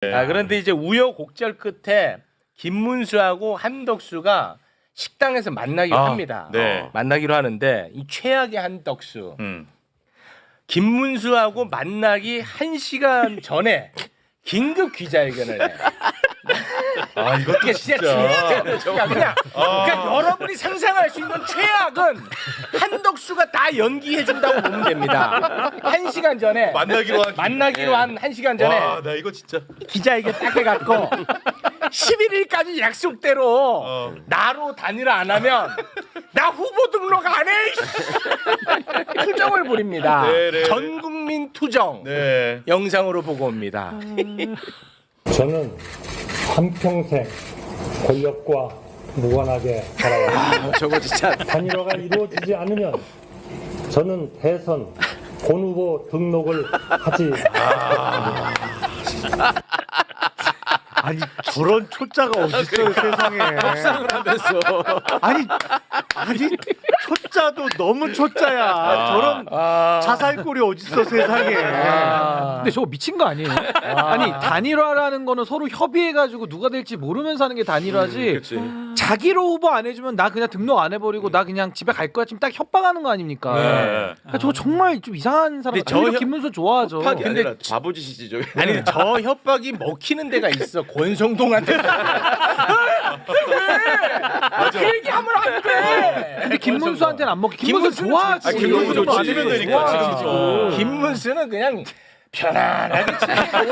그런데 이제 우여곡절 끝에 김문수하고 한덕수가 식당에서 만나기로 합니다. 네. 만나기로 하는데 이 최악의 한덕수. 김문수하고 만나기 1시간 전에 긴급 기자회견을 해. 이게 진짜 최악이야. 그러니까 여러분이 상상할 수 있는 최악은 한덕수가 다 연기해 준다고 보면 됩니다. 1시간 전에 만나기로 한 1시간 전에 와, 나 이거 진짜 기자회견 딱 해갖고 11일까지 약속대로 나로 단일화 안 하면 나 후보 등록 안 해. 투정을 부립니다. 네. 전국민 투정 영상으로 보고 옵니다. 저는 한평생 권력과 무관하게 살아왔습니다. 저거 진짜 단일화가 이루어지지 않으면 저는 대선 본 후보 등록을 하지 않겠습니다. 아니 저런 초짜가 어딨어요 세상에. 협상을 하면서 아니 초짜도 너무 초짜야. 저런 자살골이 어딨어 세상에. 근데 저거 미친 거 아니에요? 아니 단일화라는 거는 서로 협의해가지고 누가 될지 모르면서 하는 게 단일화지. 자기로 후보 안 해주면 나 그냥 등록 안 해버리고 나 그냥 집에 갈 거야 지금 딱 협박하는 거 아닙니까? 그러니까 저거 정말 좀 이상한 사람. 근데 저 김문수 좋아하죠. 근데 바보짓이지 저게. 아니 저 협박이 먹히는 데가 있어. 권성동한테. 왜? 그 얘기하면 안 돼. 근데 김문수한테는 안 먹혀. 김문수 좋아하지. 김문수 좋지. 되니까. 김문수는 그냥 편안하게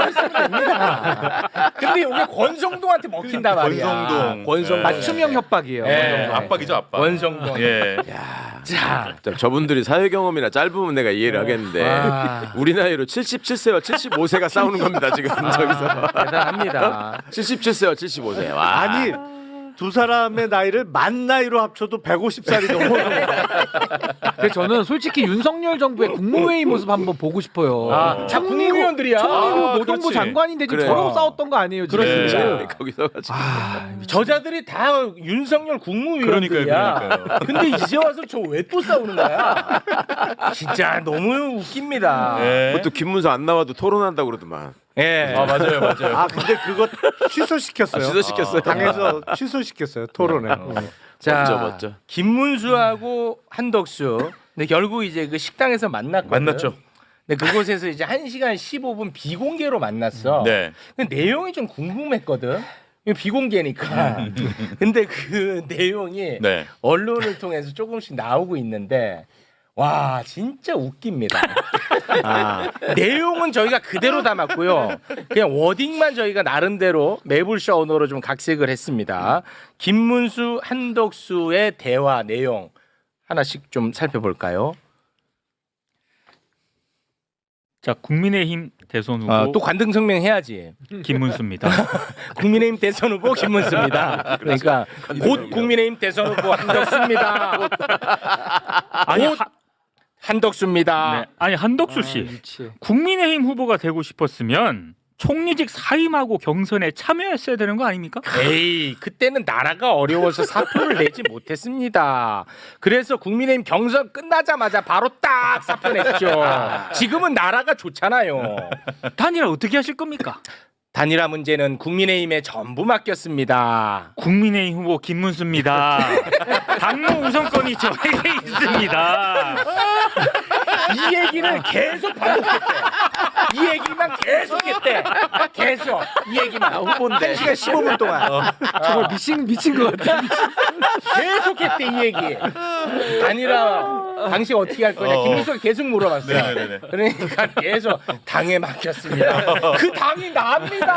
있으면 됩니다. 근데 이게 권성동한테 먹힌단 말이야. 권성동. 맞춤형 협박이에요. 압박이죠, 압박. 권성동. 예. 자, 저분들이 사회 경험이나 짧으면 내가 이해를 하겠는데 우리 나이로 77세와 75세가 싸우는 겁니다 지금 저기서. 대단합니다. 77세와 75세. 와. 아니 두 사람의 나이를 만 나이로 합쳐도 150살이 넘어요. 근데 저는 솔직히 윤석열 정부의 국무회의 모습 한번 보고 싶어요. 국무위원들이야. 총리고 노동부 그렇지. 장관인데 지금 그래. 저러고 싸웠던 거 아니에요? 지금? 그렇습니다. 거기서 가지고. 저자들이 다 윤석열 국무위원들이야. 그러니까요. 근데 이제 와서 저 왜 또 싸우는 거야? 진짜 너무 웃깁니다. 그것도 김문수 안 나와도 토론한다고 그러더만. 예. 맞아요. 근데 그거 취소시켰어요. 취소시켰어요. 당에서 취소시켰어요 토론에. 자, 멋져. 김문수하고 한덕수. 근데 결국 이제 그 식당에서 만났거든. 만났죠. 근데 그곳에서 이제 1시간 15분 비공개로 만났어. 네. 근데 내용이 좀 궁금했거든. 이거 비공개니까. 근데 그 내용이 네. 언론을 통해서 조금씩 나오고 있는데 와 진짜 웃깁니다. 내용은 저희가 그대로 담았고요. 그냥 워딩만 저희가 나름대로 매불쇼 언어로 좀 각색을 했습니다. 김문수, 한덕수의 대화 내용 하나씩 좀 살펴볼까요? 자, 국민의힘 대선 후보 또 관등 성명 해야지. 김문수입니다. 국민의힘 대선 후보 김문수입니다. 그러니까 곧 국민의힘 대선 후보 한덕수입니다. 아니, 곧 한덕수입니다. 네, 아니 한덕수 씨, 국민의힘 후보가 되고 싶었으면 총리직 사임하고 경선에 참여했어야 되는 거 아닙니까? 에이, 그때는 나라가 어려워서 사표를 내지 못했습니다. 그래서 국민의힘 경선 끝나자마자 바로 딱 사표 냈죠. 지금은 나라가 좋잖아요. 단일화 어떻게 하실 겁니까? 단일화 문제는 국민의힘에 전부 맡겼습니다. 국민의힘 후보 김문수입니다. 당무 우선권이 저에게 있습니다. 이 얘기를 계속 반복했대. 이 얘기만 계속했대. 계속 이 얘기만. 후보인데 1시간 15분 동안 정말 미친 것 같아. 계속했대 이 얘기. 단일화 당시 어떻게 할 거냐 김문수가 계속 물어봤어요. 네네네. 그러니까 계속 당에 맡겼습니다. 그 당이 나입니다.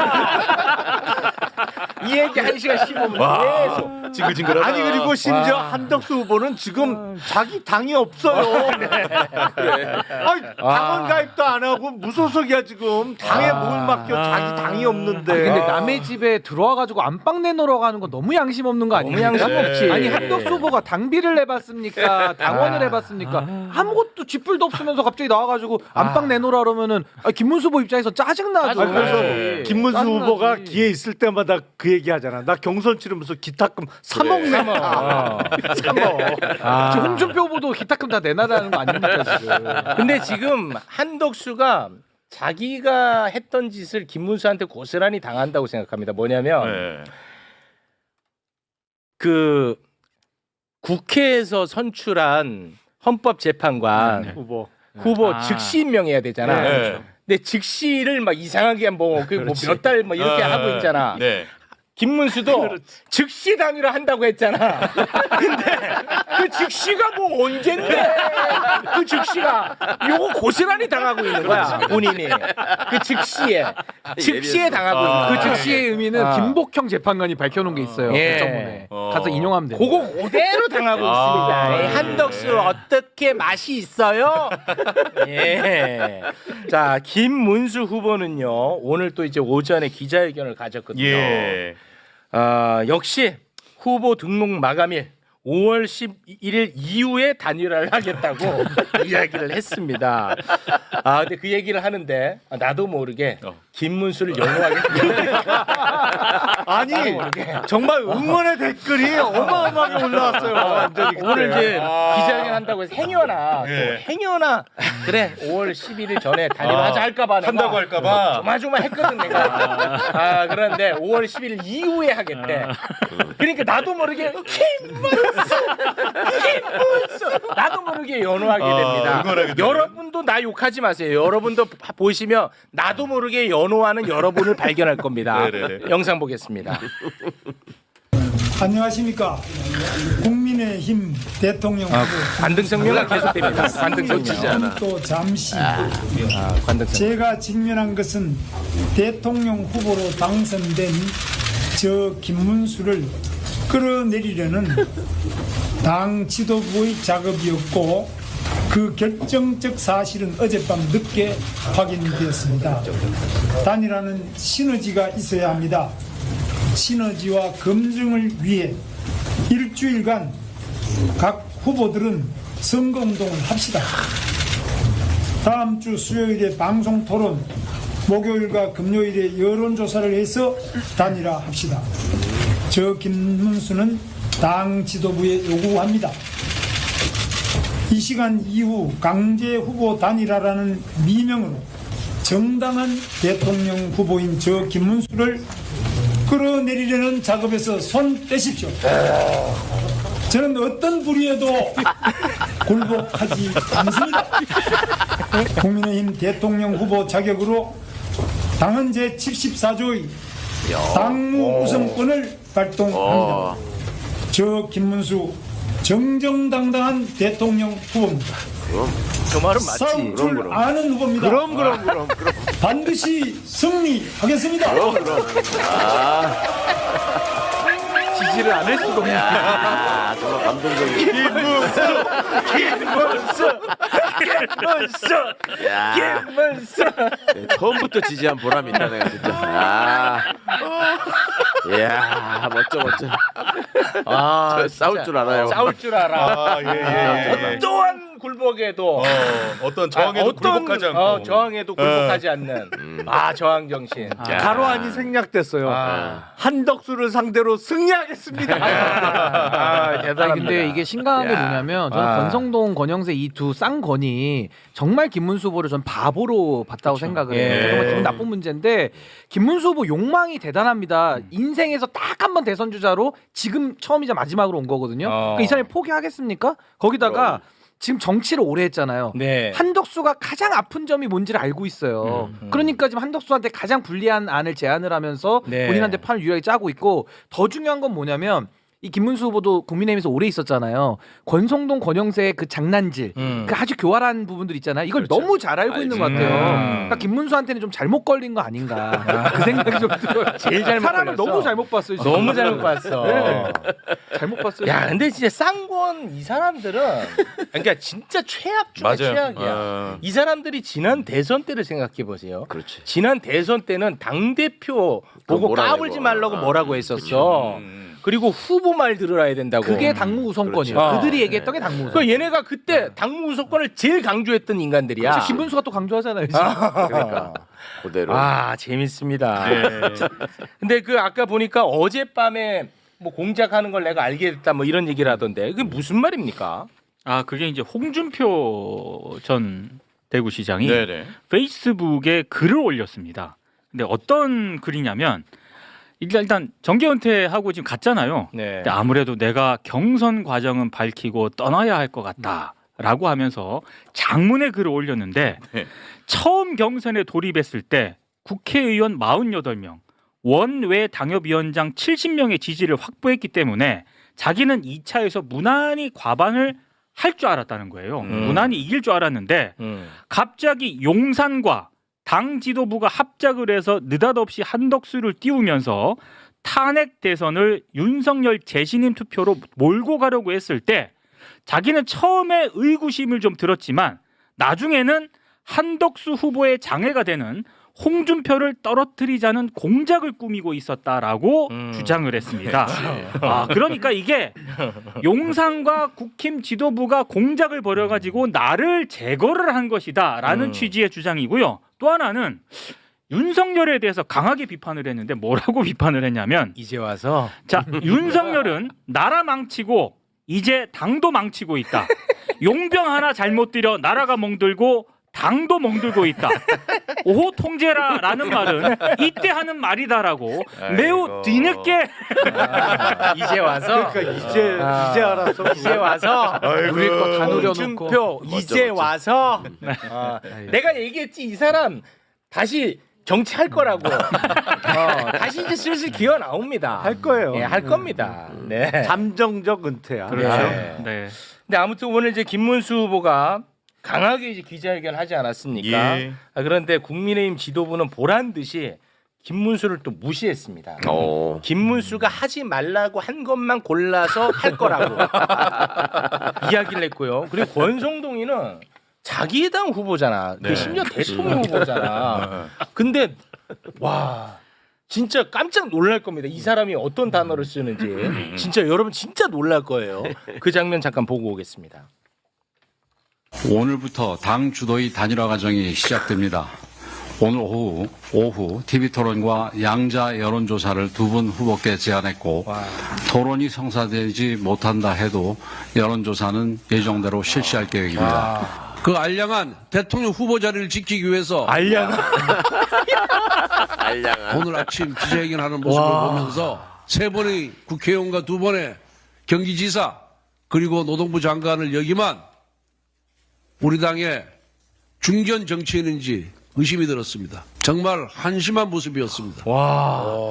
이 얘기 1시간 15분 계속. 징글징글하다. 아니 그리고 심지어 한덕수 후보는 지금 자기 당이 없어요. 아니, 당원 가입도 안 하고 무소속이야 지금. 당에 뭘 맡겨 자기 당이 없는데. 근데 남의 집에 들어와가지고 안방 내놓으러 가는 거 너무 양심 없는 거 아닙니까? 양심 없지. 아니 한덕수 후보가 당비를 내봤습니까? 당원을 해봤습니까? 아무것도 쥐뿔도 없으면서 갑자기 나와가지고 안방 내놓으라 그러면은 김문수 후보 입장에서 짜증나죠. 짜증나지. 김문수 짜증나지. 후보가 기회 있을 때마다 그 얘기 하잖아. 나 경선 치르면서 기타금 3억 내놔. 3억. 지금 홍준표 후보도 기타금 다 내놔라는 거 아닙니까 지금? 근데 지금 한덕수가 자기가 했던 짓을 김문수한테 고스란히 당한다고 생각합니다. 뭐냐면 네. 그 국회에서 선출한 헌법재판관 후보 아. 즉시 임명해야 되잖아. 네. 근데 즉시를 막 이상하게 뭐몇 달 뭐 이렇게 하고 있잖아. 네. 김문수도 즉시 단위로 한다고 했잖아. 근데 그 즉시가 뭐 언젠데 그 즉시가 요거 고스란히 당하고 있는 거야 본인이 그 즉시에 당하고 있는 그 거야. 즉시의 의미는 아. 김복형 재판관이 밝혀놓은 게 있어요. 예. 국정원에 가서 인용하면 돼요. 그거 그대로 당하고 있습니다. 이 한덕수 어떻게 맛이 있어요? 예. 자 김문수 후보는요 오늘 또 이제 오전에 기자회견을 가졌거든요. 예. 역시 후보 등록 마감일 5월 11일 이후에 단일화를 하겠다고 이야기를 했습니다. 근데 그 얘기를 하는데 나도 모르게 김문수를 연호하겠다. 아니 정말 응원의 댓글이 어마어마하게 올라왔어요. 완전히 그때. 오늘 이제 기자회견 한다고 해서 행여나 또 예. 행여나 그래 5월 11일 전에 단일화하자 할까봐 한다고 할까봐. 조마조마했거든 내가. 그런데 5월 11일 이후에 하겠대. 그러니까 나도 모르게 김문수 나도 모르게 연호하게 됩니다. 응원하게 돼요. 여러분도 나 욕하지 마세요. 여러분도 보시면 나도 모르게 연호하는 여러분을 발견할 겁니다. 네네네. 영상 보겠습니다. 안녕하십니까. 국민의힘 대통령 후보 관등성명은 계속됩니다. 관등성명. 또 잠시 관등성명. 제가 직면한 것은 대통령 후보로 당선된 저 김문수를 끌어내리려는 당 지도부의 작업이었고 그 결정적 사실은 어젯밤 늦게 확인되었습니다. 단일화는 시너지가 있어야 합니다. 시너지와 검증을 위해 일주일간 각 후보들은 선거운동을 합시다. 다음 주 수요일에 방송 토론, 목요일과 금요일에 여론조사를 해서 단일화합시다. 저 김문수는 당 지도부에 요구합니다. 이 시간 이후 강제 후보 단일화라는 미명으로 정당한 대통령 후보인 저 김문수를 끌어내리려는 작업에서 손 떼십시오. 저는 어떤 불의에도 굴복하지 않습니다. 국민의힘 대통령 후보 자격으로 당헌 제74조의 당무 우선권을 발동합니다. 저 김문수 정정당당한 대통령 후보입니다. 그 말은 맞지. 싸울 줄 아는 후보입니다. 그럼. 반드시 승리하겠습니다. 지지를 안 할 수가 없네. 야, 정말 감동적인. 김문수. 처음부터 지지한 보람이 있다 내가 진짜. 이야 멋져. 저 싸울 줄 알아요. 싸울 줄 알아. 예. 어떠한 굴복에도 어떤 저항에도 굴복하지 않고. 저항에도 굴복하지 않는 저항 정신. 가로안이 생략됐어요. 한덕수를 상대로 승리하겠습니다. 대단합니다. 아니, 근데 이게 심각한 게 뭐냐면 저는 권성동, 권영세 이 두 쌍권이 정말 김문수 후보를 전 바보로 봤다고 생각을 해요. 예. 정말 기분 나쁜 문제인데 김문수 후보 욕망이 대단합니다. 인생에서 딱 한 번 대선 주자로 지금 처음이자 마지막으로 온 거거든요. 그러니까 이 사람이 포기하겠습니까? 거기다가 지금 정치를 오래 했잖아요. 네. 한덕수가 가장 아픈 점이 뭔지를 알고 있어요. 그러니까 지금 한덕수한테 가장 불리한 안을 제안을 하면서 네. 본인한테 판을 유리하게 짜고 있고 더 중요한 건 뭐냐면 이 김문수 후보도 국민의힘에서 오래 있었잖아요. 권성동, 권영세의 그 장난질, 그 아주 교활한 부분들 있잖아요. 이걸 너무 잘 알고 있는 것 같아요. 그러니까 김문수한테는 좀 잘못 걸린 거 아닌가 그 생각이 좀 들어요. 제일 잘못 사람을 걸렸어. 너무 잘못 봤어요. 진짜. 너무 잘못 봤어. 네. 잘못 봤어요. 야, 근데 진짜 쌍권 이 사람들은 그러니까 진짜 최악 중에 최악이야. 이 사람들이 지난 대선 때를 생각해 보세요. 그렇지. 지난 대선 때는 당 대표 보고 몰아내고. 까불지 말라고 뭐라고 했었어. 그리고 후보 말 들어야 된다고. 그게 당무 우선권이에요. 그렇지. 그들이 얘기했던 게 당무 우선. 그 얘네가 그때 당무 우선권을 제일 강조했던 인간들이야. 그래서 김문수가 또 강조하잖아요. 지금. 그러니까 그대로. 재밌습니다. 근데 그 아까 보니까 어젯밤에 뭐 공작하는 걸 내가 알게 됐다 뭐 이런 얘기를 하던데 그게 무슨 말입니까? 그게 이제 홍준표 전 대구시장이 네네. 페이스북에 글을 올렸습니다. 근데 어떤 글이냐면 일단 정계 은퇴하고 지금 갔잖아요. 네. 근데 아무래도 내가 경선 과정은 밝히고 떠나야 할 것 같다라고 하면서 장문의 글을 올렸는데 네. 처음 경선에 돌입했을 때 국회의원 48명, 원외 당협위원장 70명의 지지를 확보했기 때문에 자기는 2차에서 무난히 과반을 할 줄 알았다는 거예요. 무난히 이길 줄 알았는데 갑자기 용산과 당 지도부가 합작을 해서 느닷없이 한덕수를 띄우면서 탄핵 대선을 윤석열 재신임 투표로 몰고 가려고 했을 때 자기는 처음에 의구심을 좀 들었지만 나중에는 한덕수 후보의 장애가 되는 홍준표를 떨어뜨리자는 공작을 꾸미고 있었다라고 주장을 했습니다. 그러니까 이게 용산과 국힘 지도부가 공작을 벌여가지고 나를 제거를 한 것이다라는 취지의 주장이고요. 또 하나는 윤석열에 대해서 강하게 비판을 했는데 뭐라고 비판을 했냐면 이제 와서 자, 윤석열은 나라 망치고 이제 당도 망치고 있다. 용병 하나 잘못 들여 나라가 멍들고 당도 멍들고 있다. 오호 통제라라는 말은 이때 하는 말이다라고 매우 뒤늦게 이제 와서 그러니까 이제 알았어. 이제 와서 우리 거 다 노려놓고 홍준표 이제 와서 내가 얘기했지 이 사람 다시 정치할 거라고 다시 이제 슬슬 기어 나옵니다. 할 거예요. 예, 할 겁니다. 네. 잠정적 은퇴야. 그렇죠. 네. 네. 근데 아무튼 오늘 이제 김문수 후보가 강하게 이제 기자회견을 하지 않았습니까? 예. 그런데 국민의힘 지도부는 보란 듯이 김문수를 또 무시했습니다. 김문수가 하지 말라고 한 것만 골라서 할 거라고 이야기를 했고요. 그리고 권성동이는 자기 당 후보잖아. 네. 그 심지어 대통령 후보잖아. 근데 와 진짜 깜짝 놀랄 겁니다. 이 사람이 어떤 단어를 쓰는지 진짜 여러분 진짜 놀랄 거예요. 그 장면 잠깐 보고 오겠습니다. 오늘부터 당 주도의 단일화 과정이 시작됩니다. 오늘 오후 TV토론과 양자 여론조사를 두 분 후보께 제안했고 토론이 성사되지 못한다 해도 여론조사는 예정대로 실시할 계획입니다. 그 알량한 대통령 후보 자리를 지키기 위해서 알량한 오늘 아침 기자회견하는 모습을 보면서 세 번의 국회의원과 두 번의 경기지사 그리고 노동부 장관을 여기만 우리 당의 중견 정치인인지 의심이 들었습니다. 정말 한심한 모습이었습니다. 와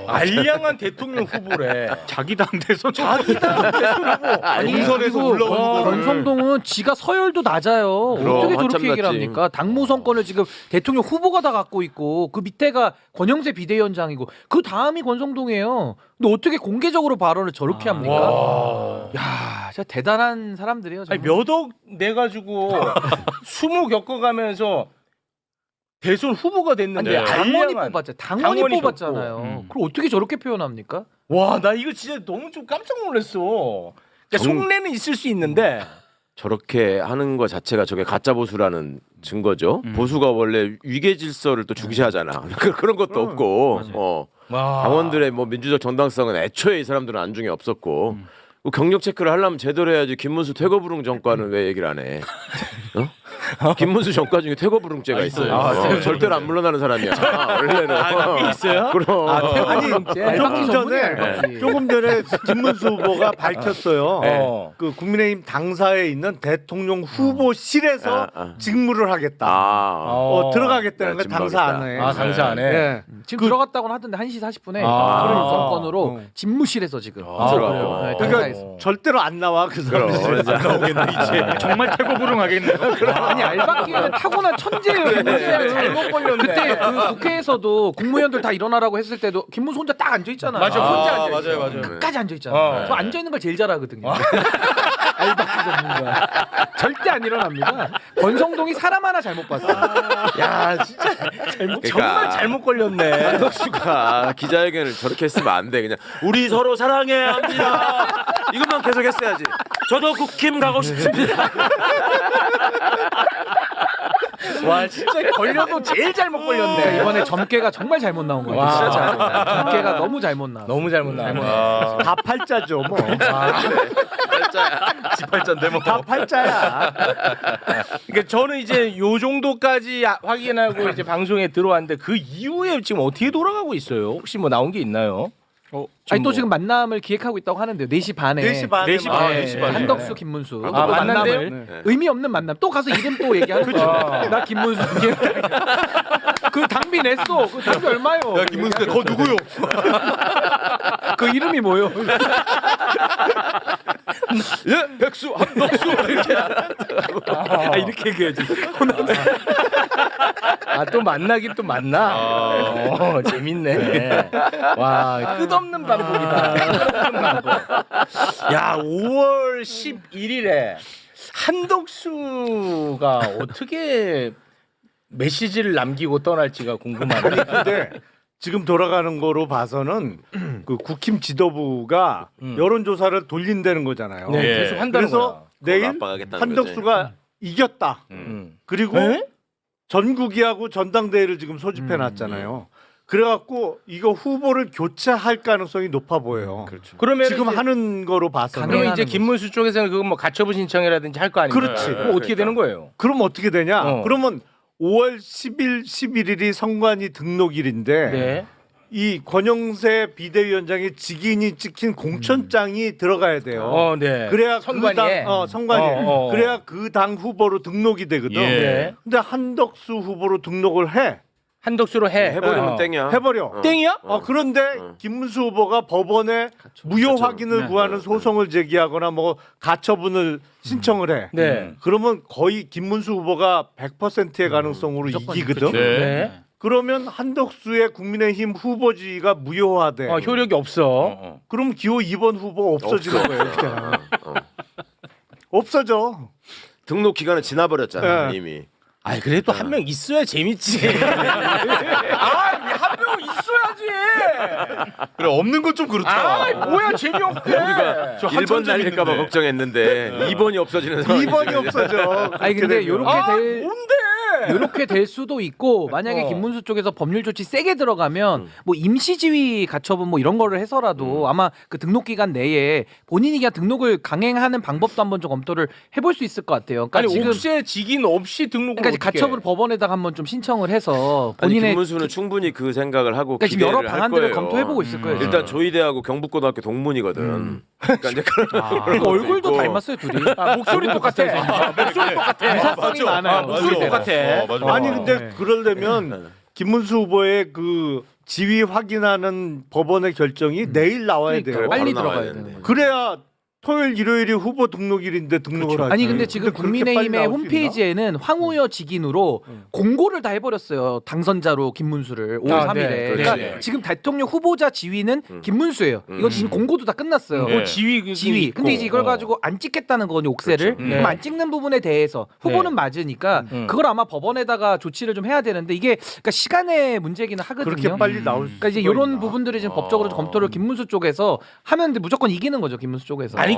알량한 대통령 후보래. 자기 당 대선 자기 당 대선 후보. 아니 공선에서 그리고 올라오는 거를. 권성동은 지가 서열도 낮아요. 어떻게 한참 저렇게 얘기를 낮지. 합니까? 당무선권을 지금 대통령 후보가 다 갖고 있고 그 밑에가 권영세 비대위원장이고 그 다음이 권성동이에요. 근데 어떻게 공개적으로 발언을 저렇게 합니까? 야, 진짜 대단한 사람들이에요. 아니 정말. 몇 억 내 가지고 수모 겪어가면서 대선 후보가 됐는데 아니, 당원이 알량한- 뽑았잖아요. 당원이 당원이 뽑았잖아요. 그럼 어떻게 저렇게 표현합니까? 와, 나 이거 진짜 너무 좀 깜짝 놀랐어. 그러니까 속내는 있을 수 있는데 저렇게 하는 거 자체가 저게 가짜 보수라는 증거죠. 보수가 원래 위계 질서를 또 중시하잖아. 그런 것도 없고 당원들의 뭐 민주적 정당성은 애초에 이 사람들은 안중에 없었고 경력 체크를 하려면 제대로 해야지. 김문수 퇴거불능 정과는 왜 얘기를 안 해? 김문수 정과 중에 퇴거불능죄가 있어요. 절대로 안 물러나는 사람이야. 원래는. 그게 있어요? 그럼. 아니 알박기 전문이야, 전에 알박기. 조금 전에 김문수 후보가 밝혔어요. 네. 그 국민의힘 당사에 있는 대통령 후보실에서 직무를 하겠다. 들어가겠다는 거 진박이다. 당사 안에. 아, 당사 안에. 예. 지금 들어갔다고는 하던데 1시 40분에 아. 그런 정권으로 집무실에서 지금 들어가요. 네, 그러니까 당사에서. 절대로 안 나와 그 사람. 정말 태고부릉하겠네요. 아니 알박기는 타고난 천재예요. 김문수는. 잘못 걸렸네. 그때 그 국회에서도 국무위원들 다 일어나라고 했을 때도 김문수 혼자 딱 앉아 있잖아요. 맞아, 혼자 앉아 있어요. 맞아요. 끝까지 앉아 있잖아요. 저 앉아 있는 걸 제일 잘하거든요. 알박기 전문가. 절대 안 일어납니다. 권성동이 사람 하나 잘못 봤어. 야, 진짜 그러니까 정말 잘못 걸렸네. 한덕수가 기자회견을 저렇게 했으면 안 돼. 그냥 우리 서로 사랑해야 합니다. 이것만 계속 했어야지. 저도 국힘 가고 싶습니다. 와, 진짜 걸려도 제일 잘못 걸렸네. 그러니까 이번에 점괘가 정말 잘못 나온 거예요. 와. 진짜 잘못. 점괘가 너무 잘못 나왔어. 너무 잘못 나왔네. 다 팔자죠 뭐. 18자인데 뭐. 다 팔자야. 그러니까 저는 이제 요 정도까지 확인하고 이제 방송에 들어왔는데 그 이후에 지금 어떻게 돌아가고 있어요? 혹시 뭐 나온 게 있나요? 아니 또 지금 만남을 기획하고 있다고 하는데요. 4시 반에. 4시 반에. 4시 반에. 네, 4시 반에. 한덕수, 김문수. 아, 또 만난대요? 만남을 의미 없는 만남. 또 가서 이름 또 얘기하는 거죠. 나 김문수. 그 당비 냈어. 그 당비 얼마요? 야 김문수 거 누구요? 그 이름이 뭐요? 예, 백수, 한덕수 이렇게. 이렇게 얘기해야지. 아 또 만나긴 또 만나. 재밌네. 와 끝없는 반복이다. 끝없는 반복. 야 5월 11일에 한덕수가 어떻게 메시지를 남기고 떠날지가 궁금하네. 근데 지금 돌아가는 거로 봐서는 그 국힘 지도부가 여론조사를 돌린다는 거잖아요. 네, 계속 한다는 그래서 거야. 내일 압박하겠다는 한덕수가 이겼다. 그리고 네? 전국이하고 전당대회를 지금 소집해 놨잖아요. 그래갖고 이거 후보를 교체할 가능성이 높아 보여요. 그러면 지금 하는 거로 봐서는. 그러면 이제 김문수 쪽에서는 그거 뭐 가처분 신청이라든지 할 거 아니에요? 그렇지. 그럼 어떻게 되는 거예요? 그럼 어떻게 되냐? 어. 그러면 5월 10일, 11일이 선관위 등록일인데 네. 이 권영세 비대위원장의 직인이 찍힌 공천장이 들어가야 돼요. 네. 그래야 선관위에? 그 당, 선관위. 그래야 그 당 후보로 등록이 되거든. 네. 근데 한덕수 후보로 등록을 해. 한덕수로 해버리면 땡이야. 해버려. 땡이야? 그런데 김문수 후보가 법원에 무효 확인을 구하는 소송을 제기하거나 뭐 가처분을 신청을 해. 네. 그러면 거의 김문수 후보가 100%의 가능성으로 이기거든. 네. 그러면 한덕수의 국민의힘 후보지가 무효화돼. 효력이 없어. 그럼 기호 2번 후보 없어지는 없어. 거예요. 그냥. 없어져. 등록 기간은 지나버렸잖아 네. 이미. 아니 그래도 한 명 있어야 재밌지. 한 명 있어야지. 그래 없는 건 좀 그렇다. 뭐야 재미없게. 우리가 1번 날릴까봐 있는데. 걱정했는데 2번이 없어지는 상황이 2번이 없어져. 아니 근데 요렇게 뭔데? 이렇게 될 수도 있고 만약에 김문수 쪽에서 법률 조치 세게 들어가면 뭐 임시지위 가처분 뭐 이런 거를 해서라도 아마 그 등록 기간 내에 본인이 그냥 등록을 강행하는 방법도 한번 좀 검토를 해볼 수 있을 것 같아요. 그러니까 아니 지금 옥새 직인 없이 등록을 그러니까 가처분 법원에다가 한번 좀 신청을 해서 아니 본인의 김문수는 충분히 그 생각을 하고 그러니까 지금 여러 기대를 할 방안들을 거예요. 검토해보고 있을 거예요. 일단 조이대하고 경북고등학교 동문이거든. 그러니까 이제 그리고 얼굴도 닮았어요 둘이. 목소리 똑같아. 목소리 똑같아. 유사성이 많아요. 목소리 똑같아. 맞아. 아니 근데 그러려면 김문수 후보의 그 지위 확인하는 법원의 결정이 내일 나와야 돼요. 빨리 바로 나와야 들어가야 되는데. 되는 거예요. 그래야 토요일 일요일이 후보 등록일인데 등록을 하지. 아니 근데 지금 그렇게 빨리 국민의힘의 나올 수 홈페이지에는 황우여 직인으로 공고를 다 해버렸어요. 당선자로 김문수를 5월 3일에. 네, 그러니까 그렇지. 지금 대통령 후보자 지위는 김문수예요. 이거 지금 공고도 다 끝났어요. 네. 지위. 근데 이제 이걸 가지고 안 찍겠다는 거니 옥새를. 그렇죠. 그럼 안 찍는 부분에 대해서 후보는 맞으니까 그걸 아마 법원에다가 조치를 좀 해야 되는데 이게 그러니까 시간의 문제기는 하거든요. 그렇게 빨리 나올 그러니까 이제 수가 이런 있나. 부분들이 지금 법적으로 좀 검토를 김문수 쪽에서 하면 무조건 이기는 거죠. 김문수 쪽에서. 아니 그러니까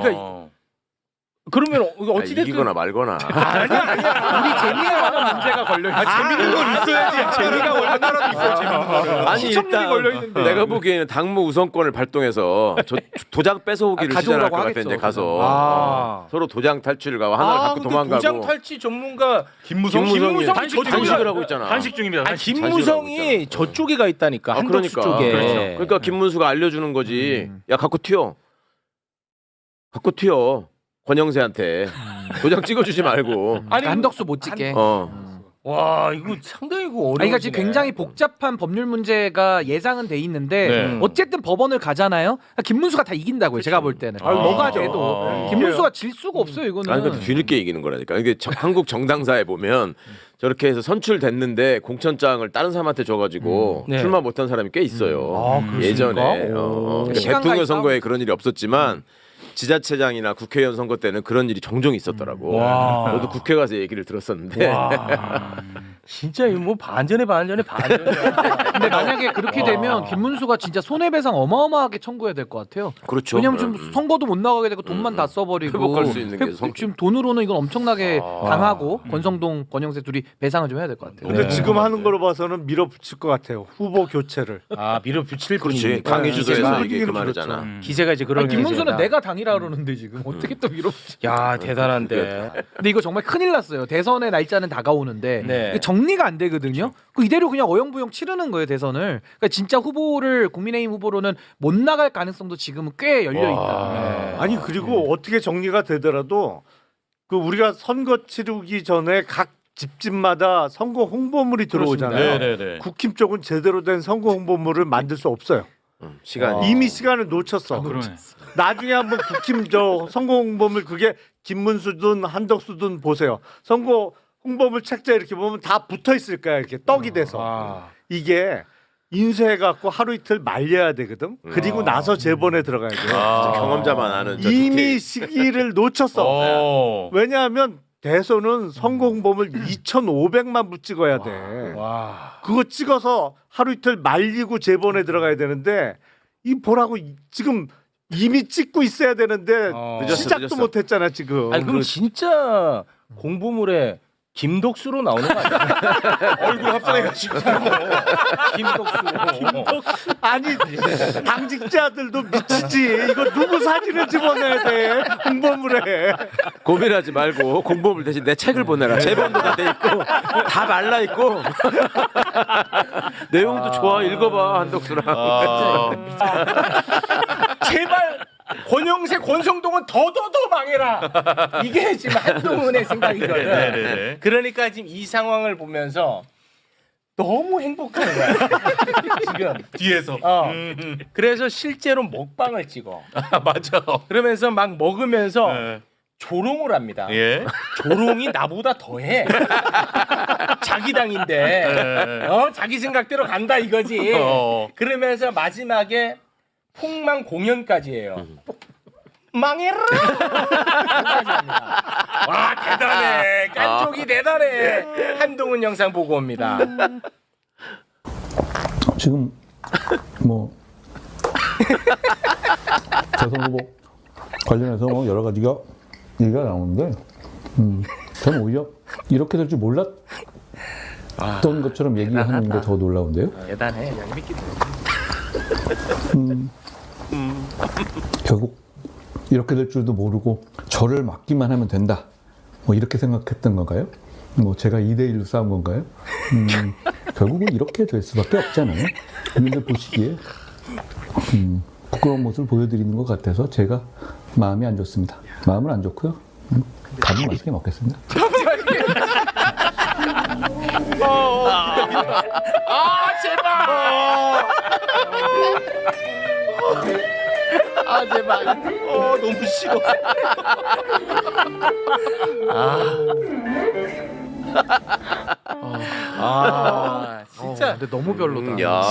그러면 이거 어찌 됐든 이기거나 말거나. 우리 재미가 문제가 걸려 있어. 재밌는 건 있어야지. 재미가 원래 하나라도 있어야 재밌는 거는. 아니 일단 내가 보기에는 당무 우선권을 발동해서 도장 뺏어오기를 가져오라고 시전할 것 같아 하겠죠. 이제 가서 서로 도장 탈취를 가고 하나를 갖고 근데 도망가고. 도장 탈취 전문가 김무성이 단식을 하고 있잖아. 단식 중입니다. 아니, 단식. 김무성이 저쪽에 가 있다니까. 한덕수 그러니까 쪽에. 그러니까 김문수가 알려주는 거지. 야 갖고 튀어. 갖고 튀어. 권영세한테 도장 찍어주지 말고. 아니 한덕수 못 찍게. 와 이거 상당히 이거 어려워. 그러니까 지금 굉장히 복잡한 법률 문제가 예상은 돼 있는데 네. 어쨌든 법원을 가잖아요. 그러니까 김문수가 다 이긴다고요. 제가 볼 때는. 뭐가 돼도 김문수가 질 수가 없어요. 이거는. 아니 근데 뒤늦게 이기는 거라니까. 이게 한국 정당사에 보면 저렇게 해서 선출됐는데 공천장을 다른 사람한테 줘가지고 네. 출마 못한 사람이 꽤 있어요. 그렇습니까? 예전에 시간과 대통령 이 선거에 싸움. 그런 일이 없었지만 지자체장이나 국회의원 선거 때는 그런 일이 종종 있었더라고. 와. 저도 국회 가서 얘기를 들었었는데. 와. 진짜 이거 뭐 반전에 반전에 반전이야. 근데 만약에 그렇게 되면 김문수가 진짜 손해배상 어마어마하게 청구해야 될 것 같아요. 그렇죠. 왜냐면 지금 선거도 못 나가게 되고 돈만 다 써버리고 회복할 수 있는 게 선- 지금 돈으로는 이건 엄청나게 당하고 권성동, 권영세 둘이 배상을 좀 해야 될 것 같아요. 근데 지금 하는 거로 봐서는 밀어붙일 것 같아요. 후보 교체를. 아 밀어붙일 그렇지. 분이니까. 당의 주도에서 기세가 이게 그 그렇죠. 말이잖아. 기세가 이제 그런. 아니, 김문수는 기세다. 내가 당이라 하라 그러는데 지금 어떻게 또 밀어붙여? 야 대단한데. 근데 이거 정말 큰일 났어요. 대선의 날짜는 다가오는데 네. 이게 정리가 안 되거든요. 그 이대로 그냥 어영부영 치르는 거예요 대선을. 그러니까 진짜 후보를 국민의힘 후보로는 못 나갈 가능성도 지금은 꽤 열려 있다. 네. 아니 그리고 어떻게 정리가 되더라도 그 우리가 선거 치르기 전에 각 집집마다 선거 홍보물이 들어오잖아요. 네네네. 국힘 쪽은 제대로 된 선거 홍보물을 만들 수 없어요. 시간이 이미 시간을 놓쳤어. 그러네. 나중에 한번 국힘 저 선거 홍보물 그게 김문수든 한덕수든 보세요. 선거 홍보물 책자 이렇게 보면 다 붙어 있을 거야 이렇게 떡이 돼서. 이게 인쇄해갖고 하루 이틀 말려야 되거든. 그리고 나서 재본에 들어가야 돼요. 경험자만 아는 저 이미 디테일. 시기를 놓쳤어. 왜냐하면 대선은 선거 홍보물 2,500만 부 찍어야 돼. 그거 찍어서 하루 이틀 말리고 재본에 들어가야 되는데 이 보라고 지금 이미 찍고 있어야 되는데 시작도 늦었어. 못했잖아 지금. 아니 그럼 진짜 공보물에 김덕수로 나오는 거 아니야? 얼굴 합성해가지고. 김덕수. 아니 당직자들도 미치지. 이거 누구 사진을 집어내야 돼 홍보물에. 고민하지 말고 공보물 대신 내 책을 보내라. 제본도 다 돼 있고 다 말라 있고 내용도 좋아 읽어봐 한덕수랑. 제발 권영세, 권성동은 더더더 망해라. 이게 지금 한동훈의 생각이거든. 네네네. 그러니까 지금 이 상황을 보면서 너무 행복한 거야. 지금. 뒤에서. 그래서 실제로 먹방을 찍어. 맞아. 그러면서 막 먹으면서 네. 조롱을 합니다. 예. 조롱이 나보다 더해. 자기 당인데 자기 생각대로 간다 이거지. 그러면서 마지막에 폭망 공연까지 해요. 망해라. 와 대단해. 깐족이 대단해. 한동훈 영상 보고 옵니다. 지금 뭐 대선 후보 관련해서 뭐 여러 가지가 얘기가 나오는데 저는 오히려 이렇게 될 줄 몰랐던 것처럼 얘기하는 게 더 놀라운데요. 대단해. 얄밉기도 해. 결국 이렇게 될 줄도 모르고 저를 막기만 하면 된다. 뭐 이렇게 생각했던 건가요? 뭐 제가 2대1로 싸운 건가요? 결국은 이렇게 될 수밖에 없잖아요. 국민들 보시기에 부끄러운 모습을 보여드리는 것 같아서 제가 마음이 안 좋습니다. 마음은 안 좋고요. 밥은 맛있게 먹겠습니다. 제발. 제발. 너무 싫어. 진짜. 근데 너무 별로다. 야.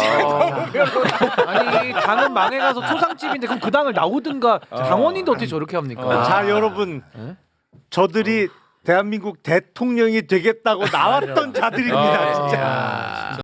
아니 당은 망해가서 초상집인데 그럼 그 당을 나오든가 당원인데 어떻게 저렇게 합니까? 자 여러분 저들이 대한민국 대통령이 되겠다고 나왔던 자들입니다 진짜.